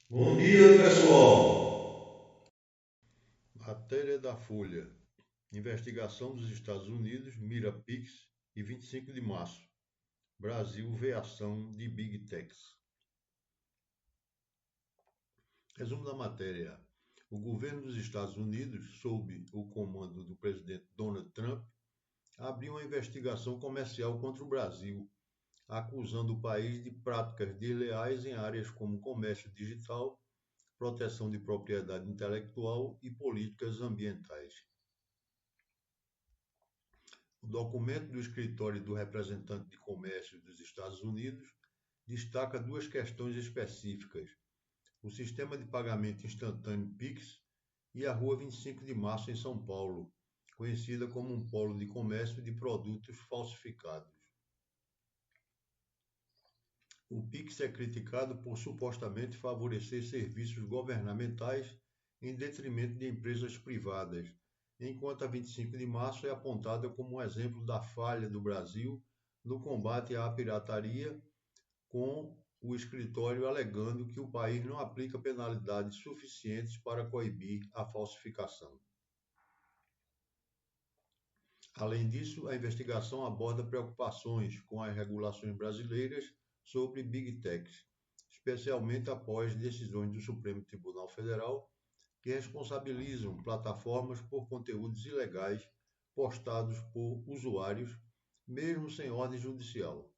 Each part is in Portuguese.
Bom dia, pessoal. Matéria da Folha. Investigação dos Estados Unidos mira Pix e 25 de março. Brasil vê ação de Big Techs. Resumo da matéria. O governo dos Estados Unidos, sob o comando do presidente Donald Trump, abriu uma investigação comercial contra o Brasil, acusando o país de práticas desleais em áreas como comércio digital, proteção de propriedade intelectual e políticas ambientais. O documento do Escritório do Representante de Comércio dos Estados Unidos destaca duas questões específicas: o sistema de pagamento instantâneo PIX e a Rua 25 de Março, em São Paulo, conhecida como um polo de comércio de produtos falsificados. O PIX é criticado por supostamente favorecer serviços governamentais em detrimento de empresas privadas, enquanto a 25 de março é apontada como um exemplo da falha do Brasil no combate à pirataria, com o escritório alegando que o país não aplica penalidades suficientes para coibir a falsificação. Além disso, a investigação aborda preocupações com as regulações brasileiras sobre Big Techs, especialmente após decisões do Supremo Tribunal Federal que responsabilizam plataformas por conteúdos ilegais postados por usuários, mesmo sem ordem judicial.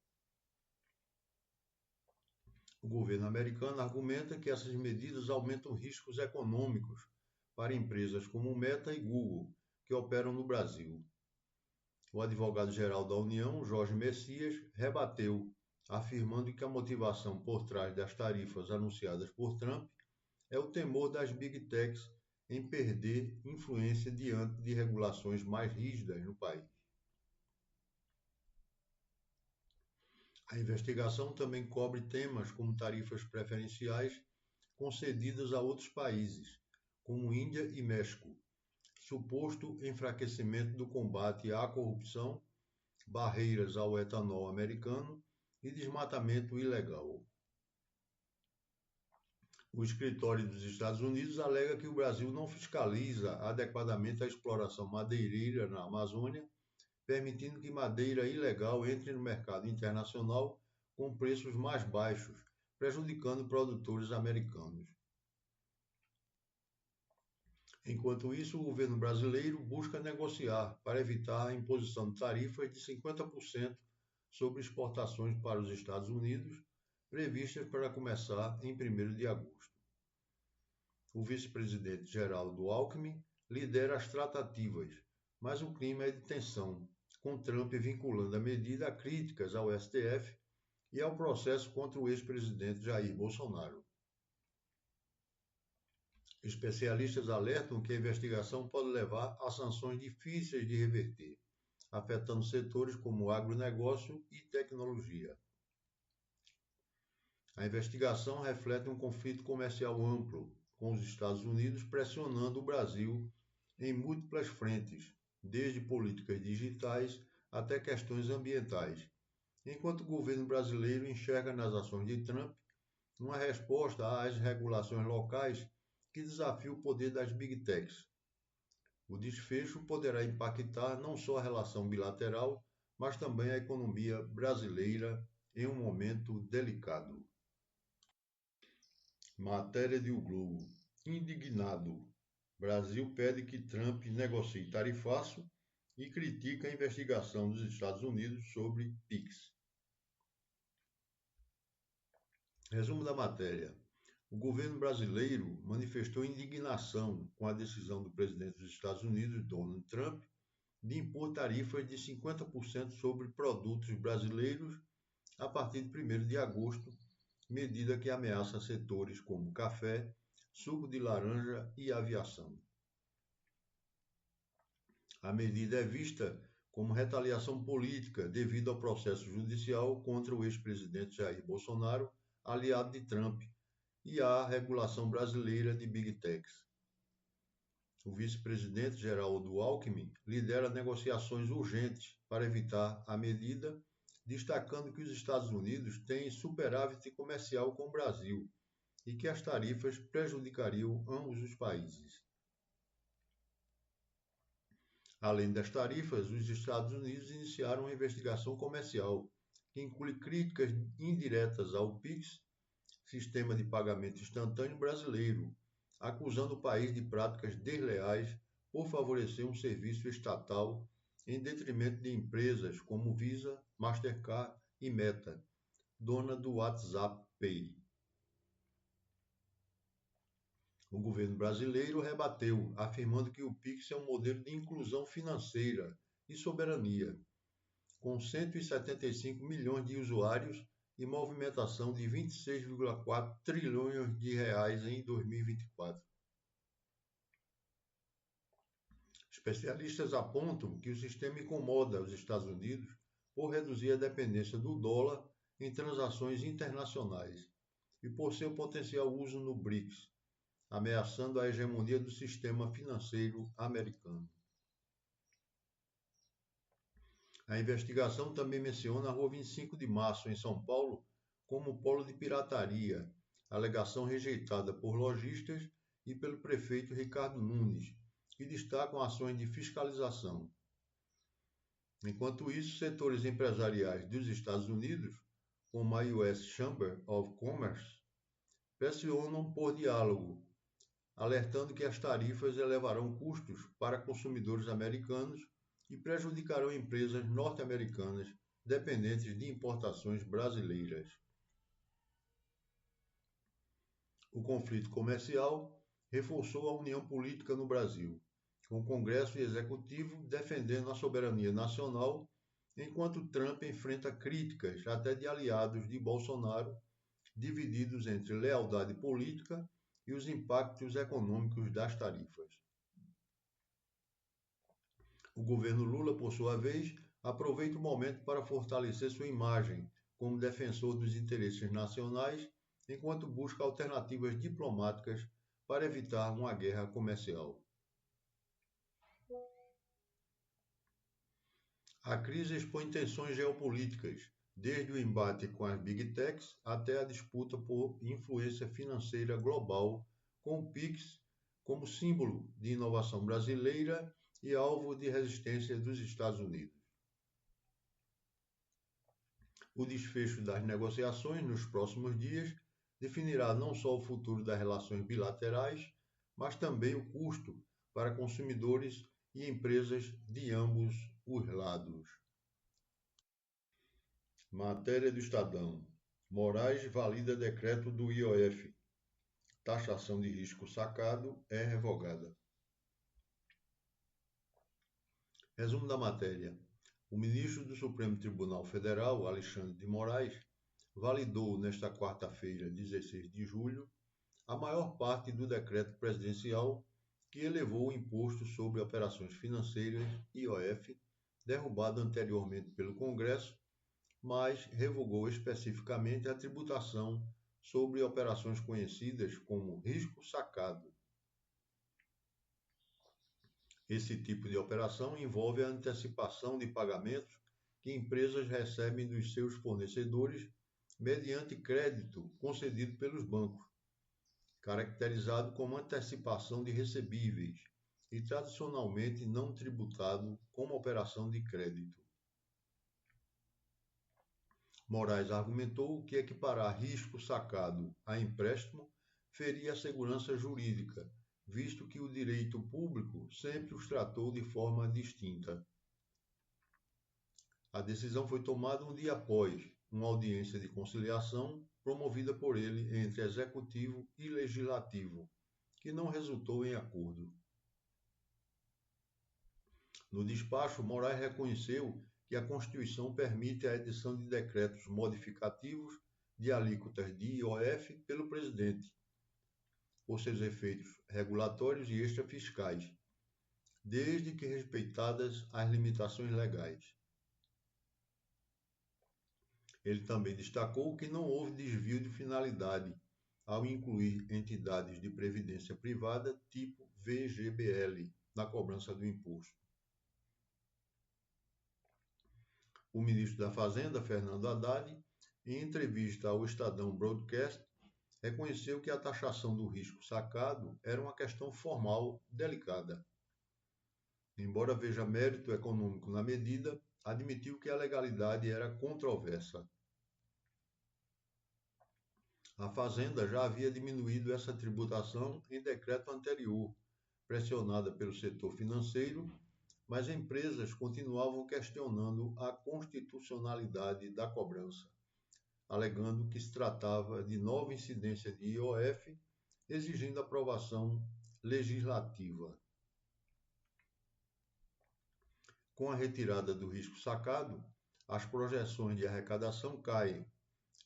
O governo americano argumenta que essas medidas aumentam riscos econômicos para empresas como Meta e Google, que operam no Brasil. O advogado-geral da União, Jorge Messias, rebateu, afirmando que a motivação por trás das tarifas anunciadas por Trump é o temor das Big Techs em perder influência diante de regulações mais rígidas no país. A investigação também cobre temas como tarifas preferenciais concedidas a outros países, como Índia e México, suposto enfraquecimento do combate à corrupção, barreiras ao etanol americano e desmatamento ilegal. O escritório dos Estados Unidos alega que o Brasil não fiscaliza adequadamente a exploração madeireira na Amazônia, permitindo que madeira ilegal entre no mercado internacional com preços mais baixos, prejudicando produtores americanos. Enquanto isso, o governo brasileiro busca negociar para evitar a imposição de tarifas de 50% sobre exportações para os Estados Unidos, previstas para começar em 1º de agosto. O vice-presidente Geraldo Alckmin lidera as tratativas, mas o clima é de tensão, com Trump vinculando a medida a críticas ao STF e ao processo contra o ex-presidente Jair Bolsonaro. Especialistas alertam que a investigação pode levar a sanções difíceis de reverter, afetando setores como agronegócio e tecnologia. A investigação reflete um conflito comercial amplo, com os Estados Unidos pressionando o Brasil em múltiplas frentes, desde políticas digitais até questões ambientais, enquanto o governo brasileiro enxerga nas ações de Trump uma resposta às regulações locais que desafiam o poder das Big Techs. O desfecho poderá impactar não só a relação bilateral, mas também a economia brasileira em um momento delicado. Matéria de O Globo. Indignado. Brasil pede que Trump negocie tarifaço e critica a investigação dos Estados Unidos sobre PIX. Resumo da matéria. O governo brasileiro manifestou indignação com a decisão do presidente dos Estados Unidos, Donald Trump, de impor tarifas de 50% sobre produtos brasileiros a partir de 1º de agosto, medida que ameaça setores como café, suco de laranja e aviação. A medida é vista como retaliação política devido ao processo judicial contra o ex-presidente Jair Bolsonaro, aliado de Trump, e à regulação brasileira de Big Techs. O vice-presidente Geraldo Alckmin lidera negociações urgentes para evitar a medida, destacando que os Estados Unidos têm superávit comercial com o Brasil e que as tarifas prejudicariam ambos os países. Além das tarifas, os Estados Unidos iniciaram uma investigação comercial que inclui críticas indiretas ao PIX, sistema de pagamento instantâneo brasileiro, acusando o país de práticas desleais por favorecer um serviço estatal em detrimento de empresas como Visa, Mastercard e Meta, dona do WhatsApp Pay. O governo brasileiro rebateu, afirmando que o PIX é um modelo de inclusão financeira e soberania, com 175 milhões de usuários e movimentação de 26,4 trilhões de reais em 2024. Especialistas apontam que o sistema incomoda os Estados Unidos por reduzir a dependência do dólar em transações internacionais e por seu potencial uso no BRICS, ameaçando a hegemonia do sistema financeiro americano. A investigação também menciona a Rua 25 de Março, em São Paulo, como polo de pirataria, alegação rejeitada por lojistas e pelo prefeito Ricardo Nunes, que destacam ações de fiscalização. Enquanto isso, setores empresariais dos Estados Unidos, como a US Chamber of Commerce, pressionam por diálogo, alertando que as tarifas elevarão custos para consumidores americanos e prejudicarão empresas norte-americanas dependentes de importações brasileiras. O conflito comercial reforçou a união política no Brasil, com o Congresso e Executivo defendendo a soberania nacional, enquanto Trump enfrenta críticas até de aliados de Bolsonaro, divididos entre lealdade política e os impactos econômicos das tarifas. O governo Lula, por sua vez, aproveita o momento para fortalecer sua imagem como defensor dos interesses nacionais, enquanto busca alternativas diplomáticas para evitar uma guerra comercial. A crise expõe tensões geopolíticas, desde o embate com as Big Techs até a disputa por influência financeira global, com o PIX como símbolo de inovação brasileira e alvo de resistência dos Estados Unidos. O desfecho das negociações nos próximos dias definirá não só o futuro das relações bilaterais, mas também o custo para consumidores e empresas de ambos os lados. Matéria do Estadão. Moraes valida decreto do IOF. Taxação de risco sacado é revogada. Resumo da matéria. O ministro do Supremo Tribunal Federal, Alexandre de Moraes, validou nesta quarta-feira, 16 de julho, a maior parte do decreto presidencial que elevou o imposto sobre operações financeiras, IOF, derrubado anteriormente pelo Congresso, mas revogou especificamente a tributação sobre operações conhecidas como risco sacado. Esse tipo de operação envolve a antecipação de pagamentos que empresas recebem dos seus fornecedores mediante crédito concedido pelos bancos, caracterizado como antecipação de recebíveis e tradicionalmente não tributado como operação de crédito. Moraes argumentou que equiparar risco sacado a empréstimo feria a segurança jurídica, visto que o direito público sempre os tratou de forma distinta. A decisão foi tomada um dia após uma audiência de conciliação promovida por ele entre Executivo e Legislativo, que não resultou em acordo. No despacho, Moraes reconheceu que a Constituição permite a edição de decretos modificativos de alíquotas de IOF pelo presidente, por seus efeitos regulatórios e extrafiscais, desde que respeitadas as limitações legais. Ele também destacou que não houve desvio de finalidade ao incluir entidades de previdência privada tipo VGBL na cobrança do imposto. O ministro da Fazenda, Fernando Haddad, em entrevista ao Estadão Broadcast, reconheceu que a taxação do risco sacado era uma questão formal delicada. Embora veja mérito econômico na medida, admitiu que a legalidade era controversa. A Fazenda já havia diminuído essa tributação em decreto anterior, pressionada pelo setor financeiro, mas empresas continuavam questionando a constitucionalidade da cobrança, alegando que se tratava de nova incidência de IOF, exigindo aprovação legislativa. Com a retirada do risco sacado, as projeções de arrecadação caem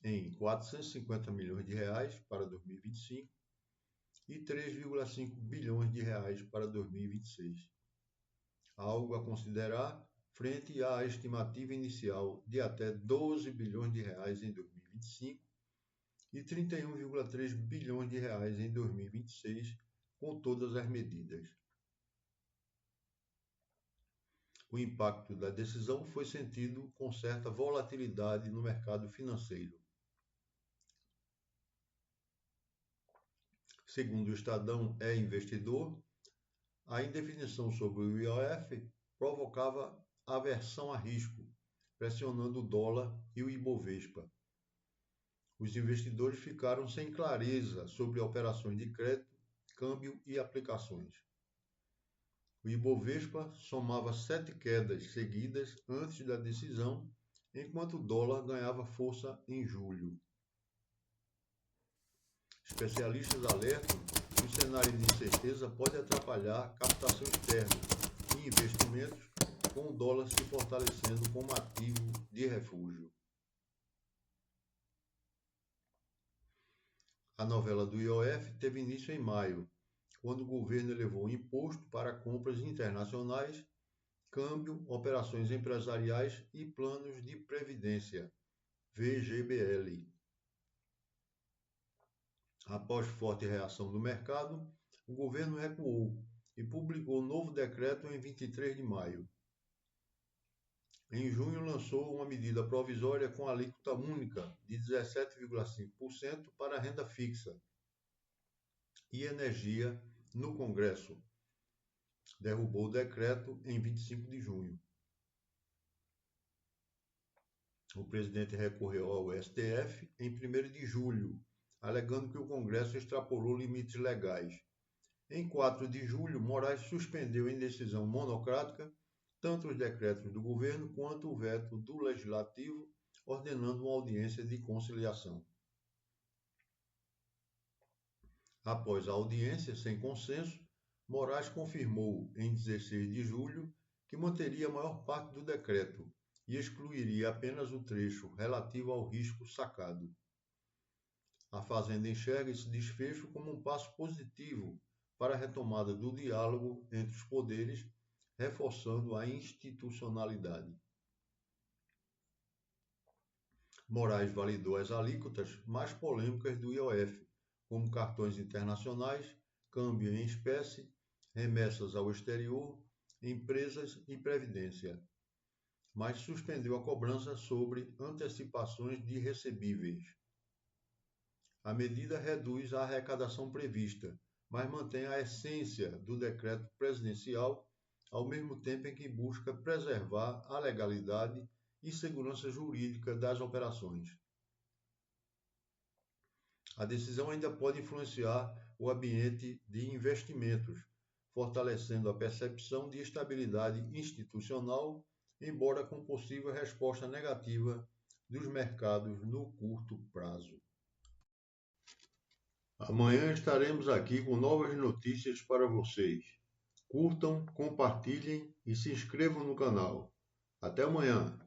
em R$ 450 milhões para 2025 e R$ 3,5 bilhões para 2026. Algo a considerar frente à estimativa inicial de até R$ 12 bilhões em 2025 e R$ 31,3 bilhões em 2026, com todas as medidas. O impacto da decisão foi sentido com certa volatilidade no mercado financeiro. Segundo o Estadão Investidor, a indefinição sobre o IOF provocava aversão a risco, pressionando o dólar e o Ibovespa. Os investidores ficaram sem clareza sobre operações de crédito, câmbio e aplicações. O Ibovespa somava 7 quedas seguidas antes da decisão, enquanto o dólar ganhava força em julho. Especialistas alertam que o cenário de incerteza pode atrapalhar a captação externa e investimentos, com o dólar se fortalecendo como ativo de refúgio. A novela do IOF teve início em maio, quando o governo elevou o imposto para compras internacionais, câmbio, operações empresariais e planos de previdência, VGBL. Após forte reação do mercado, o governo recuou e publicou novo decreto em 23 de maio. Em junho, lançou uma medida provisória com alíquota única de 17,5% para a renda fixa e energia no Congresso. Derrubou o decreto em 25 de junho. O presidente recorreu ao STF em 1º de julho, alegando que o Congresso extrapolou limites legais. Em 4 de julho, Moraes suspendeu em decisão monocrática tanto os decretos do governo quanto o veto do Legislativo, ordenando uma audiência de conciliação. Após a audiência, sem consenso, Moraes confirmou, em 16 de julho, que manteria a maior parte do decreto e excluiria apenas o trecho relativo ao risco sacado. A Fazenda enxerga esse desfecho como um passo positivo para a retomada do diálogo entre os poderes, reforçando a institucionalidade. Moraes validou as alíquotas mais polêmicas do IOF, como cartões internacionais, câmbio em espécie, remessas ao exterior, empresas e previdência, mas suspendeu a cobrança sobre antecipações de recebíveis. A medida reduz a arrecadação prevista, mas mantém a essência do decreto presidencial, ao mesmo tempo em que busca preservar a legalidade e segurança jurídica das operações. A decisão ainda pode influenciar o ambiente de investimentos, fortalecendo a percepção de estabilidade institucional, embora com possível resposta negativa dos mercados no curto prazo. Amanhã estaremos aqui com novas notícias para vocês. Curtam, compartilhem e se inscrevam no canal. Até amanhã!